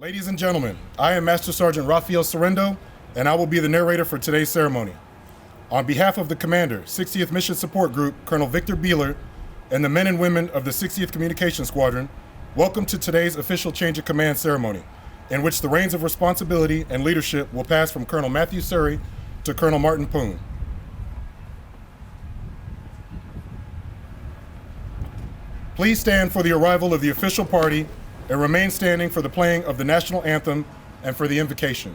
Ladies and gentlemen, I am Master Sergeant Rafael Sorrendo, and I will be the narrator for today's ceremony. On behalf of the Commander, 60th Mission Support Group, Colonel Victor Beeler, and the men and women of the 60th Communications Squadron, welcome to today's official change of command ceremony, in which the reins of responsibility and leadership will pass from Colonel Matthew Surrey to Colonel Martin Poon. Please stand for the arrival of the official party and remain standing for the playing of the national anthem and for the invocation.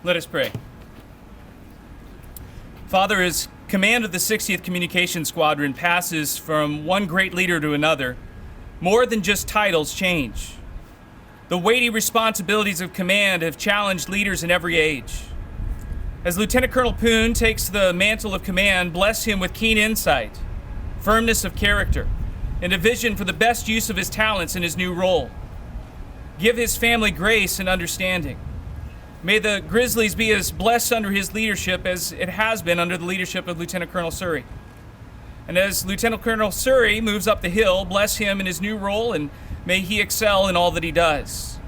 Let us pray. Father, as command of the 60th Communications Squadron passes from one great leader to another, more than just titles change. The weighty responsibilities of command have challenged leaders in every age. As Lieutenant Colonel Poon takes the mantle of command, bless him with keen insight, firmness of character, and a vision for the best use of his talents in his new role. Give his family grace and understanding. May the Grizzlies be as blessed under his leadership as it has been under the leadership of Lieutenant Colonel Surrey. And as Lieutenant Colonel Surrey moves up the hill, bless him in his new role, and may he excel in all that he does.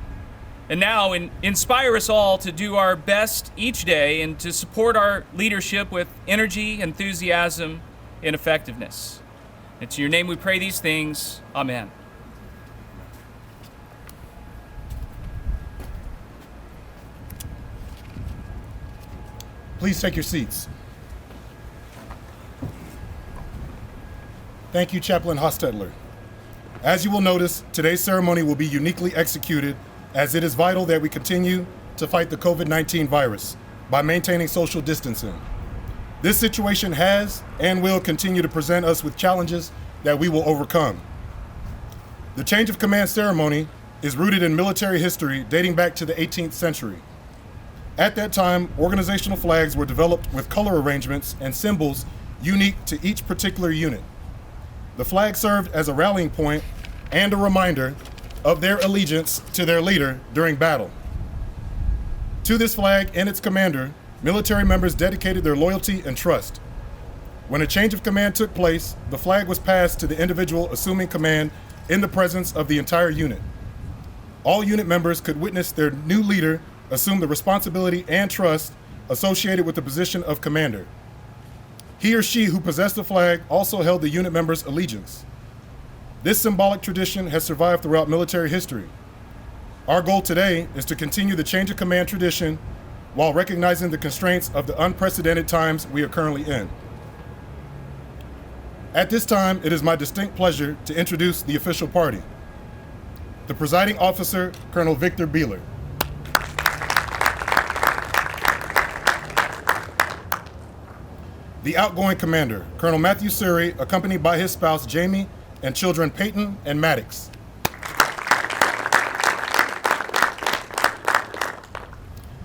And now, inspire us all to do our best each day and to support our leadership with energy, enthusiasm, and effectiveness. It's in your name we pray these things. Amen. Please take your seats. Thank you, Chaplain Hostetler. As you will notice, today's ceremony will be uniquely executed as it is vital that we continue to fight the COVID-19 virus by maintaining social distancing. This situation has and will continue to present us with challenges that we will overcome. The change of command ceremony is rooted in military history dating back to the 18th century. At that time, organizational flags were developed with color arrangements and symbols unique to each particular unit. The flag served as a rallying point and a reminder of their allegiance to their leader during battle. To this flag and its commander, military members dedicated their loyalty and trust. When a change of command took place, the flag was passed to the individual assuming command in the presence of the entire unit. All unit members could witness their new leader assume the responsibility and trust associated with the position of commander. He or she who possessed the flag also held the unit member's allegiance. This symbolic tradition has survived throughout military history. Our goal today is to continue the change of command tradition while recognizing the constraints of the unprecedented times we are currently in. At this time, it is my distinct pleasure to introduce the official party. The presiding officer, Colonel Victor Beeler. The outgoing commander, Colonel Matthew Surrey, accompanied by his spouse, Jamie, and children Peyton and Maddox.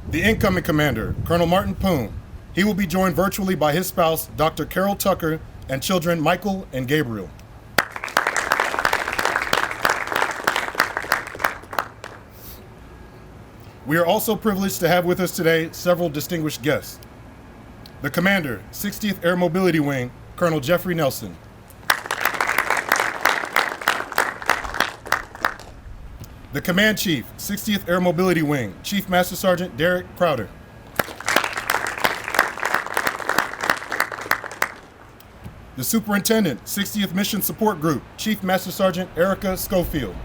The incoming commander, Colonel Martin Poon. He will be joined virtually by his spouse, Dr. Carol Tucker, and children Michael and Gabriel. We are also privileged to have with us today several distinguished guests. The Commander, 60th Air Mobility Wing, Colonel Jeffrey Nelson. The Command Chief, 60th Air Mobility Wing, Chief Master Sergeant Derek Crowder. The Superintendent, 60th Mission Support Group, Chief Master Sergeant Erica Schofield.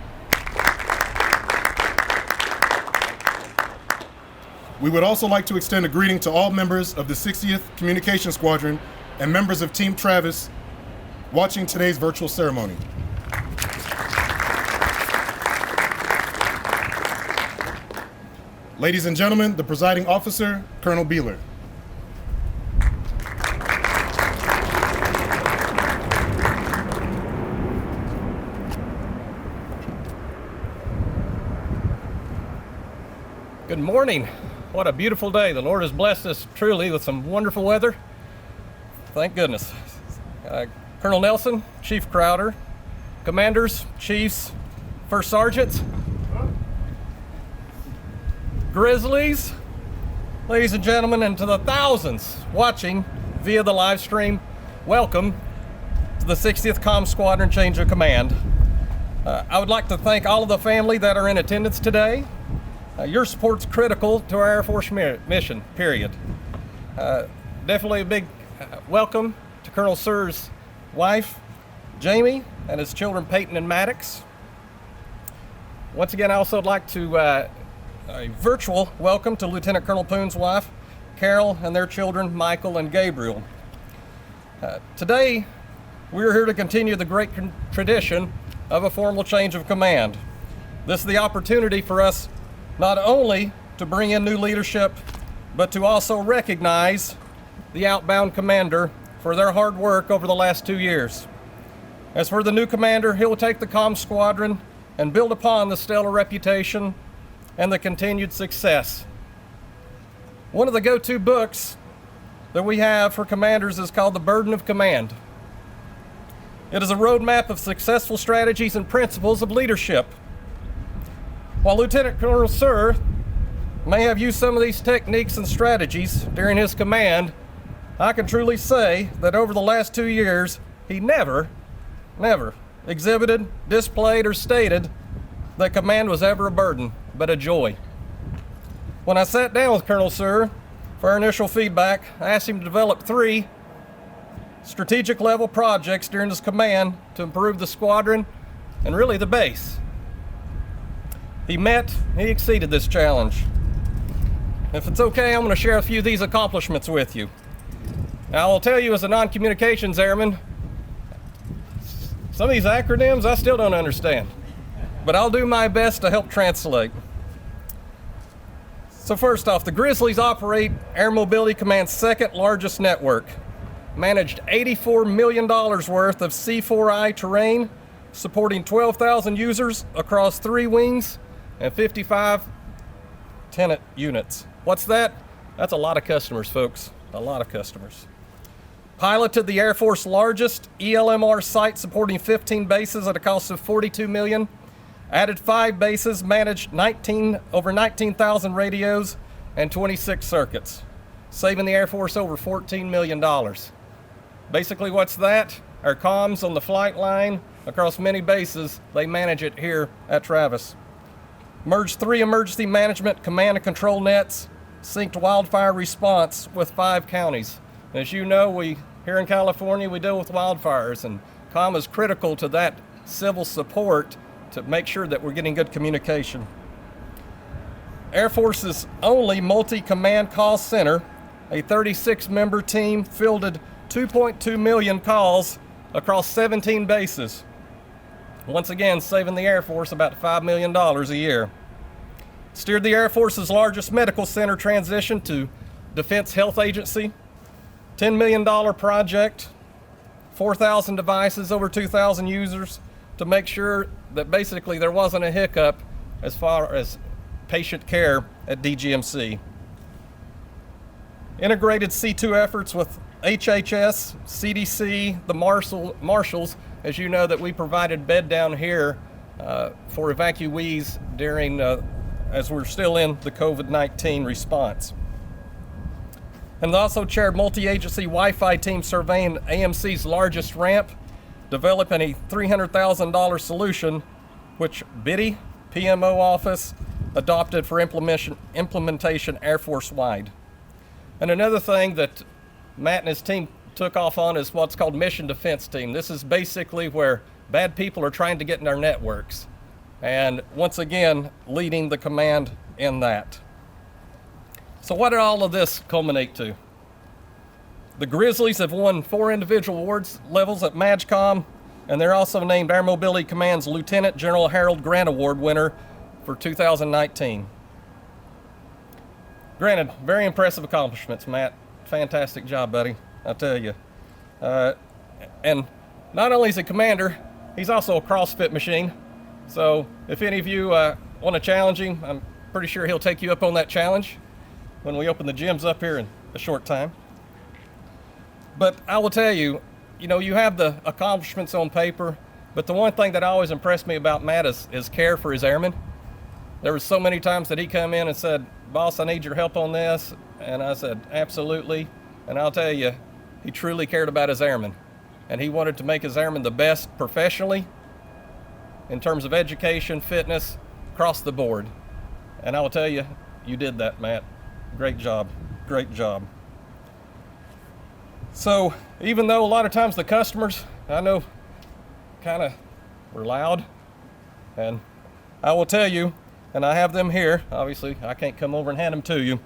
We would also like to extend a greeting to all members of the 60th Communication Squadron and members of Team Travis watching today's virtual ceremony. Ladies and gentlemen, the presiding officer, Colonel Beeler. Good morning. What a beautiful day. The Lord has blessed us truly with some wonderful weather. Thank goodness. Colonel Nelson, Chief Crowder, Commanders, Chiefs, First Sergeants, Grizzlies, ladies and gentlemen, and to the thousands watching via the live stream, welcome to the 60th Comm Squadron Change of Command. I would like to thank all of the family that are in attendance today. Your support's critical to our Air Force mission, period. Definitely a big welcome to Colonel Sir's wife, Jamie, and his children, Peyton and Maddox. Once again, I also would like to a virtual welcome to Lieutenant Colonel Poon's wife, Carol, and their children, Michael and Gabriel. Today, we're here to continue the great tradition of a formal change of command. This is the opportunity for us not only to bring in new leadership, but to also recognize the outbound commander for their hard work over the last 2 years. As for the new commander, he'll take the comm squadron and build upon the stellar reputation and the continued success. One of the go-to books that we have for commanders is called The Burden of Command. It is a roadmap of successful strategies and principles of leadership. While Lieutenant Colonel Sir may have used some of these techniques and strategies during his command, I can truly say that over the last 2 years, he never exhibited, displayed, or stated that command was ever a burden, but a joy. When I sat down with Colonel Sir for our initial feedback, I asked him to develop 3 strategic level projects during his command to improve the squadron and really the base. He exceeded this challenge. If it's okay, I'm going to share a few of these accomplishments with you. Now, I'll tell you as a non-communications airman, some of these acronyms I still don't understand, but I'll do my best to help translate. So first off, the Grizzlies operate Air Mobility Command's second largest network, managed $84 million worth of C4I terrain, supporting 12,000 users across 3 wings and 55 tenant units. What's that? That's a lot of customers, folks, a lot of customers. Piloted the Air Force's largest ELMR site supporting 15 bases at a cost of $42 million. Added 5 bases, managed over 19,000 radios and 26 circuits, saving the Air Force over $14 million. Basically, what's that? Our comms on the flight line across many bases, they manage it here at Travis. Merged 3 emergency management command and control nets, synced wildfire response with 5 counties. As you know, here in California, we deal with wildfires, and comm is critical to that civil support to make sure that we're getting good communication. Air Force's only multi-command call center, a 36-member team, fielded 2.2 million calls across 17 bases. Once again, saving the Air Force about $5 million a year. Steered the Air Force's largest medical center transition to Defense Health Agency, $10 million project, 4,000 devices, over 2,000 users, to make sure that basically there wasn't a hiccup as far as patient care at DGMC. Integrated C2 efforts with HHS, CDC, the Marshals, as you know that we provided bed down here for evacuees during as we're still in the COVID-19 response. And also chaired multi-agency Wi-Fi team surveying AMC's largest ramp, developing a $300,000 solution, which BIDI, PMO office, adopted for implementation Air Force-wide. And another thing that Matt and his team took off on is what's called Mission Defense Team. This is basically where bad people are trying to get in our networks. And once again, leading the command in that. So what did all of this culminate to? The Grizzlies have won 4 individual awards levels at MAGCOM, and they're also named Air Mobility Command's Lieutenant General Harold Grant Award winner for 2019. Granted, very impressive accomplishments, Matt. Fantastic job, buddy, I tell you. And not only is he commander, he's also a CrossFit machine. So if any of you want to challenge him, I'm pretty sure he'll take you up on that challenge when we open the gyms up here in a short time. But I will tell you, you have the accomplishments on paper, but the one thing that always impressed me about Matt is his care for his airmen. There were so many times that he come in and said, "Boss, I need your help on this." And I said, "Absolutely." And I'll tell you, he truly cared about his airmen. And he wanted to make his airmen the best professionally, in terms of education, fitness, across the board. And I will tell you, you did that, Matt. Great job. Great job. So even though a lot of times the customers, I know, kind of were loud, and I will tell you, and I have them here, obviously I can't come over and hand them to you,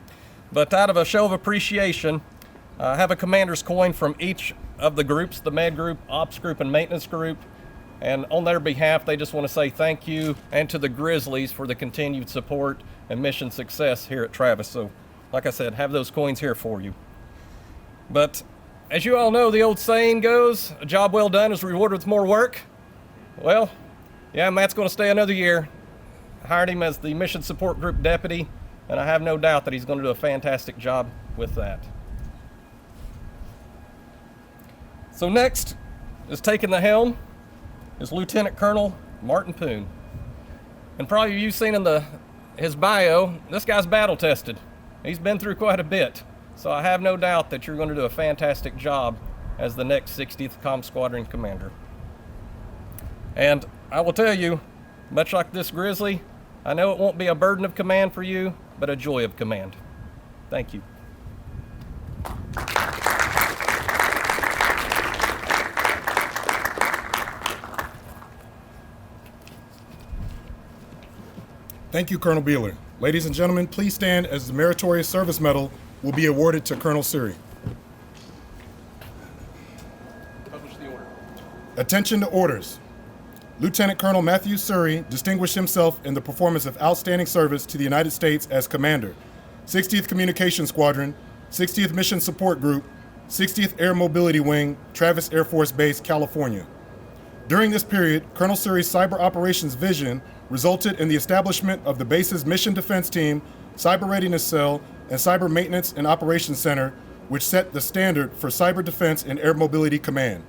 but out of a show of appreciation, I have a commander's coin from each of the groups, the Med Group, Ops Group, and Maintenance Group. And on their behalf, they just want to say thank you, and to the Grizzlies for the continued support and mission success here at Travis. So, like I said, have those coins here for you. But as you all know, the old saying goes, a job well done is rewarded with more work. Well, yeah, Matt's going to stay another year. I hired him as the Mission Support Group Deputy, and I have no doubt that he's going to do a fantastic job with that. So next is taking the helm is Lieutenant Colonel Martin Poon. And probably you've seen in his bio, this guy's battle tested. He's been through quite a bit. So I have no doubt that you're going to do a fantastic job as the next 60th Comm Squadron Commander. And I will tell you, much like this Grizzly, I know it won't be a burden of command for you, but a joy of command. Thank you. Thank you, Colonel Beeler. Ladies and gentlemen, please stand as the Meritorious Service Medal will be awarded to Colonel Suri. Publish the order. Attention to orders. Lieutenant Colonel Matthew Suri distinguished himself in the performance of outstanding service to the United States as Commander, 60th Communications Squadron, 60th Mission Support Group, 60th Air Mobility Wing, Travis Air Force Base, California. During this period, Colonel Suri's cyber operations vision resulted in the establishment of the base's Mission Defense Team, Cyber Readiness Cell, and Cyber Maintenance and Operations Center, which set the standard for cyber defense in Air Mobility Command.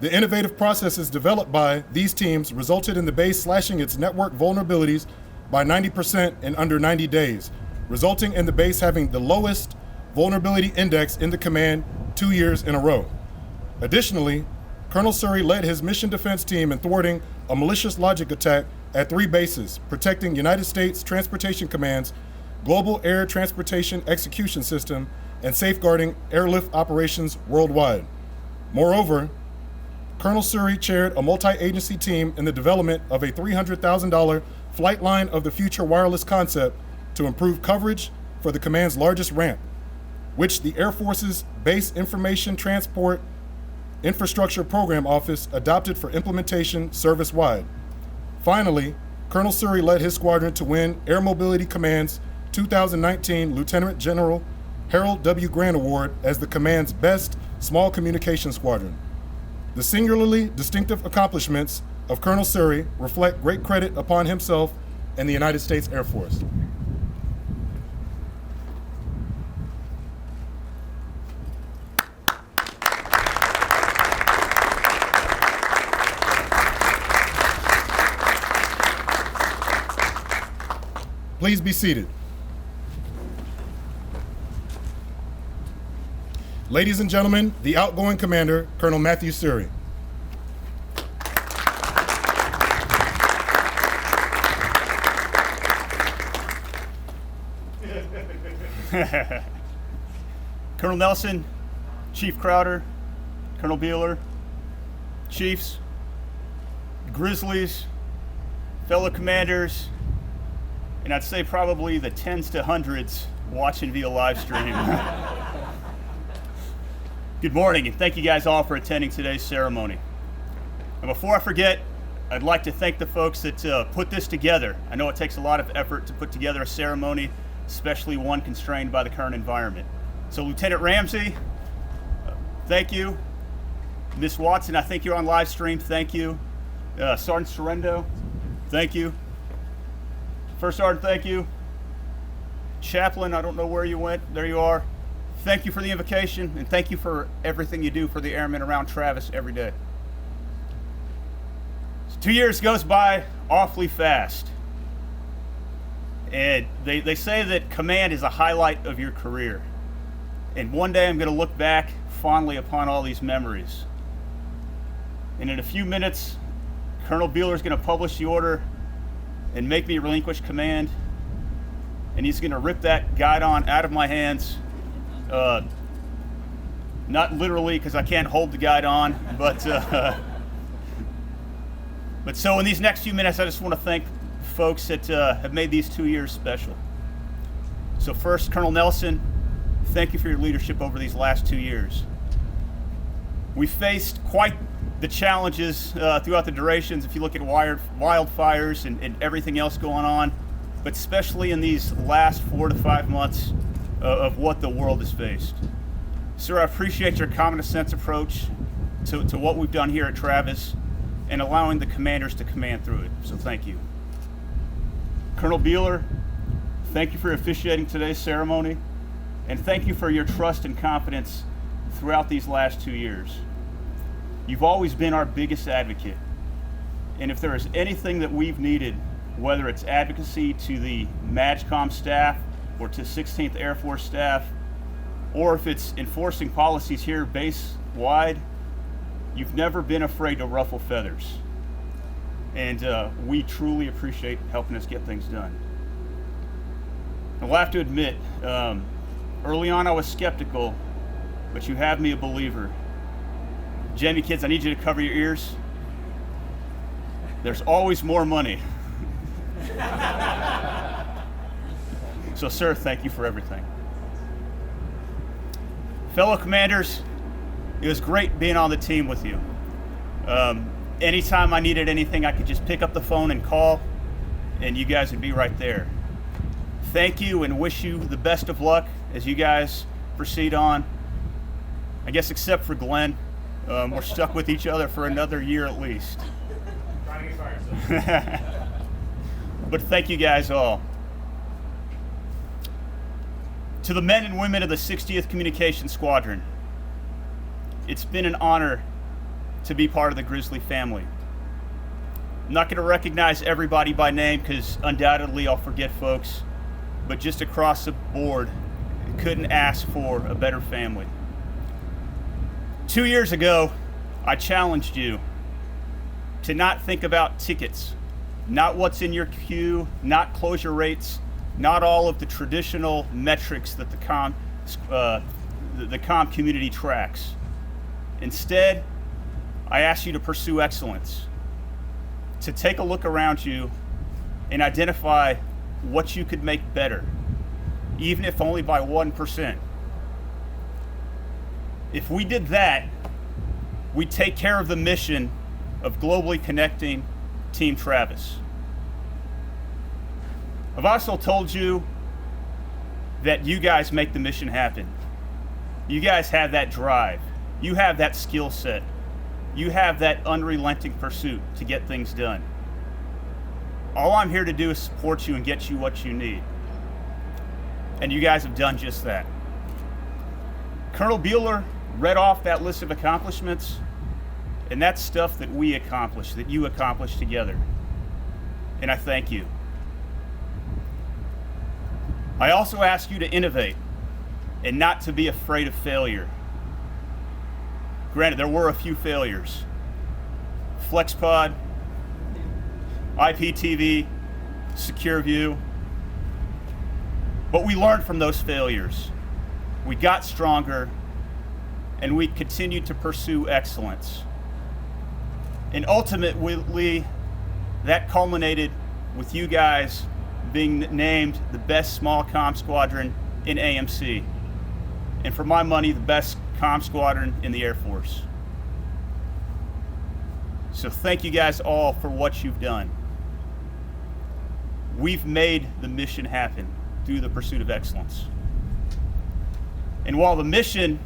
The innovative processes developed by these teams resulted in the base slashing its network vulnerabilities by 90% in under 90 days, resulting in the base having the lowest vulnerability index in the command 2 years in a row. Additionally, Colonel Suri led his Mission Defense Team in thwarting a malicious logic attack at 3 bases, protecting United States Transportation Command's Global Air Transportation Execution System and safeguarding airlift operations worldwide. Moreover, Colonel Suri chaired a multi-agency team in the development of a $300,000 flight line of the future wireless concept to improve coverage for the command's largest ramp, which the Air Force's Base Information Transport Infrastructure Program Office adopted for implementation service-wide. Finally, Colonel Suri led his squadron to win Air Mobility Command's 2019 Lieutenant General Harold W. Grant Award as the command's best small communication squadron. The singularly distinctive accomplishments of Colonel Suri reflect great credit upon himself and the United States Air Force. Please be seated. Ladies and gentlemen, the outgoing commander, Colonel Matthew Suri. Colonel Nelson, Chief Crowder, Colonel Beeler, Chiefs, Grizzlies, fellow commanders, and I'd say probably the tens to hundreds watching via live stream. Good morning, and thank you guys all for attending today's ceremony. And before I forget, I'd like to thank the folks that put this together. I know it takes a lot of effort to put together a ceremony, especially one constrained by the current environment. So Lieutenant Ramsey, thank you. Miss Watson, I think you're on live stream, thank you. Sergeant Sorrento, thank you. First Sergeant, thank you. Chaplain, I don't know where you went, there you are. Thank you for the invocation, and thank you for everything you do for the airmen around Travis every day. 2 years goes by awfully fast. And they say that command is a highlight of your career. And one day I'm going to look back fondly upon all these memories. And in a few minutes, Colonel Beeler is going to publish the order and make me relinquish command. And he's going to rip that guidon out of my hands. Not literally, because I can't hold the guidon, but so in these next few minutes, I just want to thank folks that have made these 2 years special. So first, Colonel Nelson, thank you for your leadership over these last 2 years. We faced quite the challenges throughout the durations, if you look at wildfires and everything else going on, but especially in these last 4 to 5 months of what the world has faced. Sir, I appreciate your common sense approach to what we've done here at Travis and allowing the commanders to command through it, so thank you. Colonel Beeler, thank you for officiating today's ceremony, and thank you for your trust and confidence throughout these last 2 years. You've always been our biggest advocate, and if there is anything that we've needed, whether it's advocacy to the MAGCOM staff or to 16th Air Force staff, or if it's enforcing policies here base-wide, you've never been afraid to ruffle feathers. And we truly appreciate helping us get things done. I'll have to admit, early on I was skeptical, but you have me a believer. Jamie kids, I need you to cover your ears. There's always more money. So sir, thank you for everything. Fellow commanders, it was great being on the team with you. Anytime I needed anything, I could just pick up the phone and call, and you guys would be right there. Thank you and wish you the best of luck as you guys proceed on. I guess except for Glenn, we're stuck with each other for another year at least. Trying to get fired, so. But thank you guys all. To the men and women of the 60th Communications Squadron, it's been an honor to be part of the Grizzly family. I'm not going to recognize everybody by name because undoubtedly I'll forget folks, but just across the board, couldn't ask for a better family. 2 years ago, I challenged you to not think about tickets, not what's in your queue, not closure rates, not all of the traditional metrics that the comm community tracks. Instead, I asked you to pursue excellence, to take a look around you and identify what you could make better, even if only by 1%. If we did that, we'd take care of the mission of globally connecting Team Travis. I've also told you that you guys make the mission happen. You guys have that drive. You have that skill set. You have that unrelenting pursuit to get things done. All I'm here to do is support you and get you what you need. And you guys have done just that. Colonel Beeler read off that list of accomplishments, and that's stuff that we accomplished, that you accomplished together. And I thank you. I also ask you to innovate and not to be afraid of failure. Granted, there were a few failures. FlexPod, IPTV, SecureView. But we learned from those failures. We got stronger, and we continued to pursue excellence. And ultimately, that culminated with you guys being named the best small comm squadron in AMC. And for my money, the best comm squadron in the Air Force. So thank you guys all for what you've done. We've made the mission happen through the pursuit of excellence. And while the mission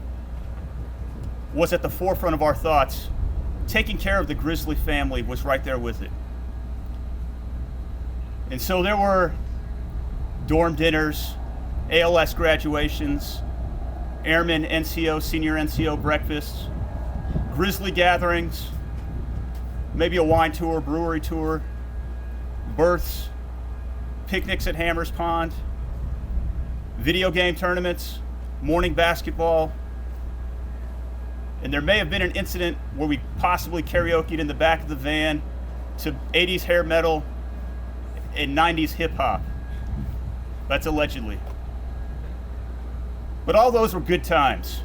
was at the forefront of our thoughts, taking care of the Grizzly family was right there with it. And so there were dorm dinners, ALS graduations, Airman NCO, Senior NCO breakfasts, Grizzly gatherings, maybe a wine tour, brewery tour, births, picnics at Hammers Pond, video game tournaments, morning basketball. And there may have been an incident where we possibly karaoke'd in the back of the van to 80s hair metal and 90s hip hop. That's allegedly. But all those were good times.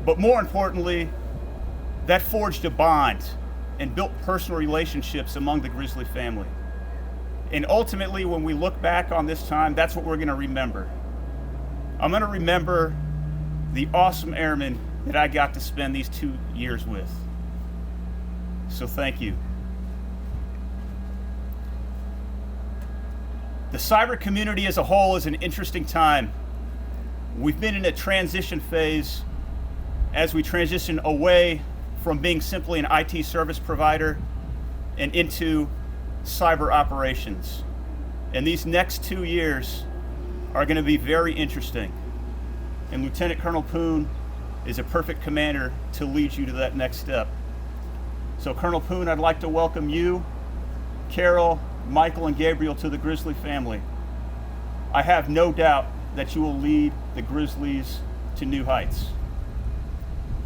But more importantly, that forged a bond and built personal relationships among the Grizzly family. And ultimately, when we look back on this time, that's what we're going to remember. I'm going to remember the awesome airmen that I got to spend these 2 years with. So thank you. The cyber community as a whole is an interesting time. We've been in a transition phase as we transition away from being simply an IT service provider and into cyber operations. And these next 2 years are going to be very interesting. And Lieutenant Colonel Poon is a perfect commander to lead you to that next step. So Colonel Poon, I'd like to welcome you, Carol, Michael, and Gabriel to the Grizzly family. I have no doubt that you will lead the Grizzlies to new heights.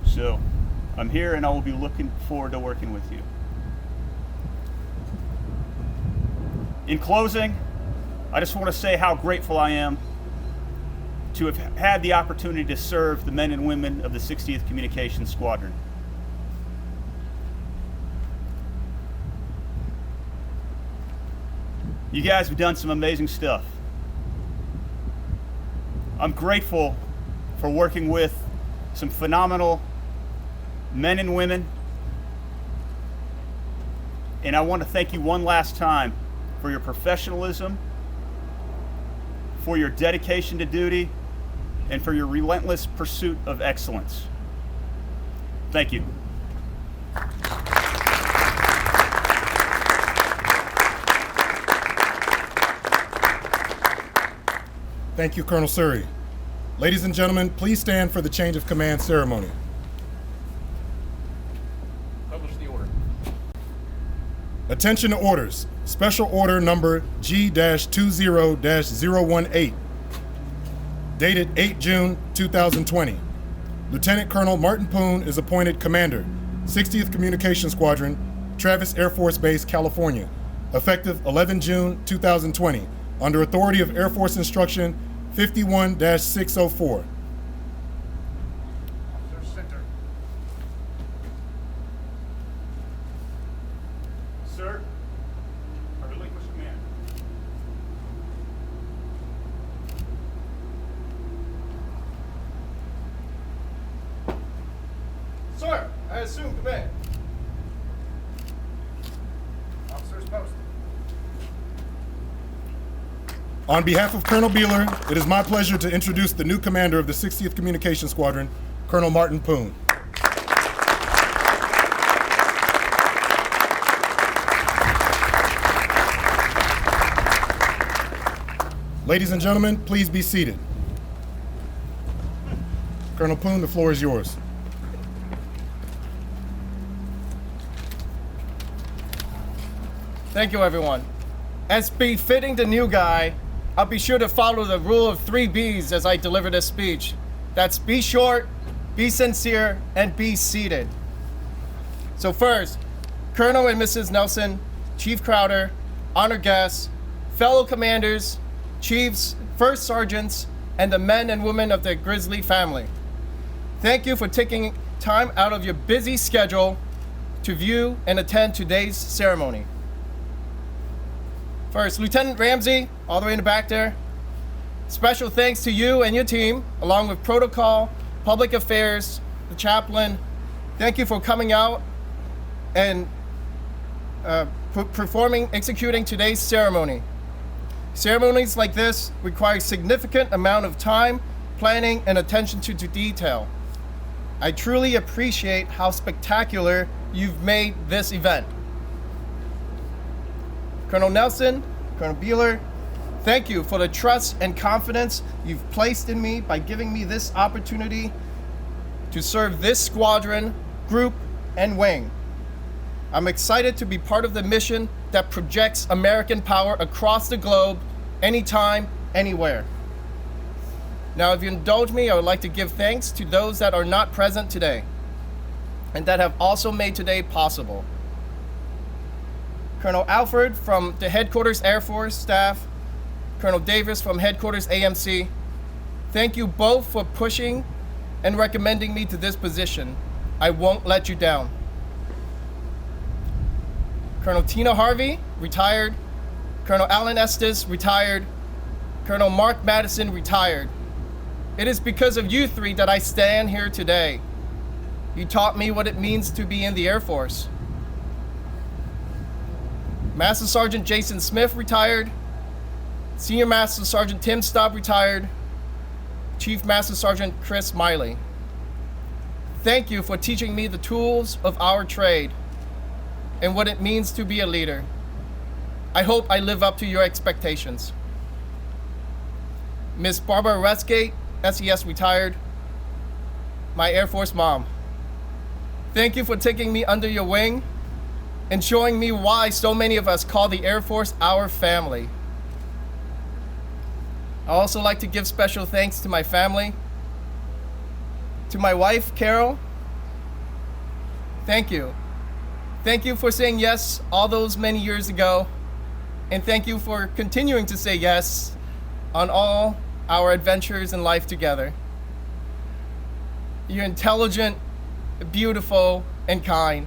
So I'm here and I will be looking forward to working with you. In closing, I just want to say how grateful I am to have had the opportunity to serve the men and women of the 60th Communications Squadron. You guys have done some amazing stuff. I'm grateful for working with some phenomenal men and women. And I want to thank you one last time for your professionalism, for your dedication to duty, and for your relentless pursuit of excellence. Thank you. Thank you, Colonel Surrey. Ladies and gentlemen, please stand for the change of command ceremony. Publish the order. Attention to orders. Special order number G-20-018, dated 8 June 2020. Lieutenant Colonel Martin Poon is appointed Commander, 60th Communications Squadron, Travis Air Force Base, California, effective 11 June 2020, under authority of Air Force Instruction 51-604. Officer Center. Sir, I relinquish command. Sir, I assume command. Officers posted. On behalf of Colonel Beeler, it is my pleasure to introduce the new commander of the 60th Communications Squadron, Colonel Martin Poon. Ladies and gentlemen, please be seated. Colonel Poon, the floor is yours. Thank you, everyone. As befitting the new guy, I'll be sure to follow the rule of 3 B's as I deliver this speech. That's be short, be sincere, and be seated. So first, Colonel and Mrs. Nelson, Chief Crowder, honored guests, fellow commanders, chiefs, first sergeants, and the men and women of the Grizzly family. Thank you for taking time out of your busy schedule to view and attend today's ceremony. First, Lieutenant Ramsey, all the way in the back there. Special thanks to you and your team, along with protocol, public affairs, the chaplain. Thank you for coming out and executing today's ceremony. Ceremonies like this require significant amount of time, planning, and attention to detail. I truly appreciate how spectacular you've made this event. Colonel Nelson, Colonel Beeler, thank you for the trust and confidence you've placed in me by giving me this opportunity to serve this squadron, group, and wing. I'm excited to be part of the mission that projects American power across the globe, anytime, anywhere. Now, if you indulge me, I would like to give thanks to those that are not present today and that have also made today possible. Colonel Alford from the Headquarters Air Force staff, Colonel Davis from Headquarters AMC, thank you both for pushing and recommending me to this position. I won't let you down. Colonel Tina Harvey, retired. Colonel Alan Estes, retired. Colonel Mark Madison, retired. It is because of you three that I stand here today. You taught me what it means to be in the Air Force. Master Sergeant Jason Smith, retired. Senior Master Sergeant Tim Staub, retired. Chief Master Sergeant Chris Miley. Thank you for teaching me the tools of our trade and what it means to be a leader. I hope I live up to your expectations. Miss Barbara Westgate, SES retired, my Air Force mom. Thank you for taking me under your wing and showing me why so many of us call the Air Force our family. I also like to give special thanks to my family, to my wife, Carol. Thank you. Thank you for saying yes all those many years ago, and thank you for continuing to say yes on all our adventures in life together. You're intelligent, beautiful, and kind.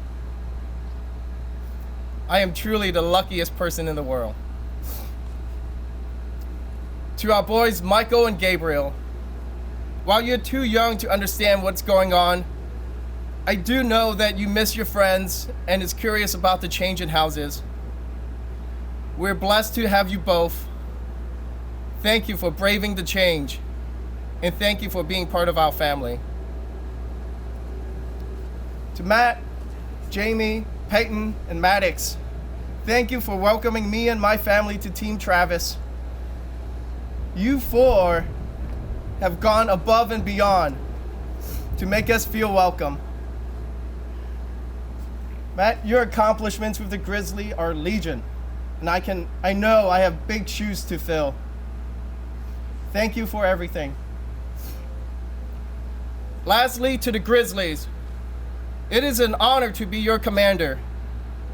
I am truly the luckiest person in the world. To our boys, Michael and Gabriel, while you're too young to understand what's going on, I do know that you miss your friends and is curious about the change in houses. We're blessed to have you both. Thank you for braving the change, and thank you for being part of our family. To Matt, Jamie, Peyton, and Maddox, thank you for welcoming me and my family to Team Travis. You four have gone above and beyond to make us feel welcome. Matt, your accomplishments with the Grizzly are legion, and I know I have big shoes to fill. Thank you for everything. Lastly, to the Grizzlies, it is an honor to be your commander.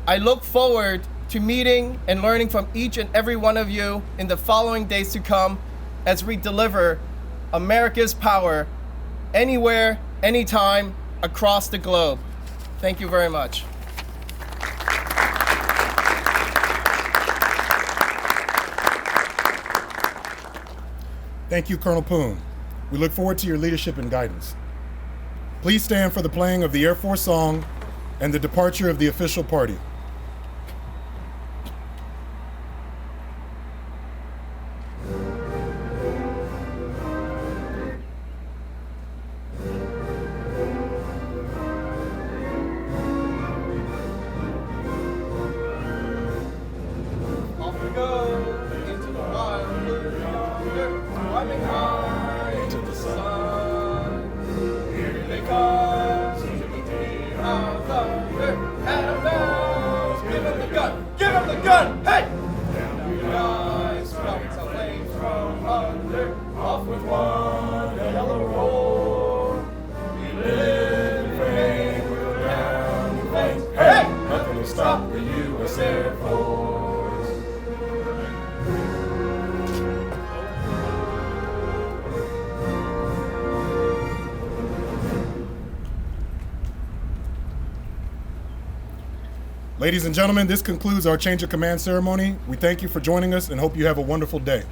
I look forward to meeting and learning from each and every one of you in the following days to come as we deliver America's power anywhere, anytime, across the globe. Thank you very much. Thank you, Colonel Poon. We look forward to your leadership and guidance. Please stand for the playing of the Air Force song and the departure of the official party. Off we go into the wild blue yonder, climbing high to the sun. Here they come, to the day of thunder, and a bell. off with one hell of a roar. We live in fame, we go down in flames. Hey! Nothing will stop the U.S. Air Force. Ladies and gentlemen, this concludes our change of command ceremony. We thank you for joining us and hope you have a wonderful day.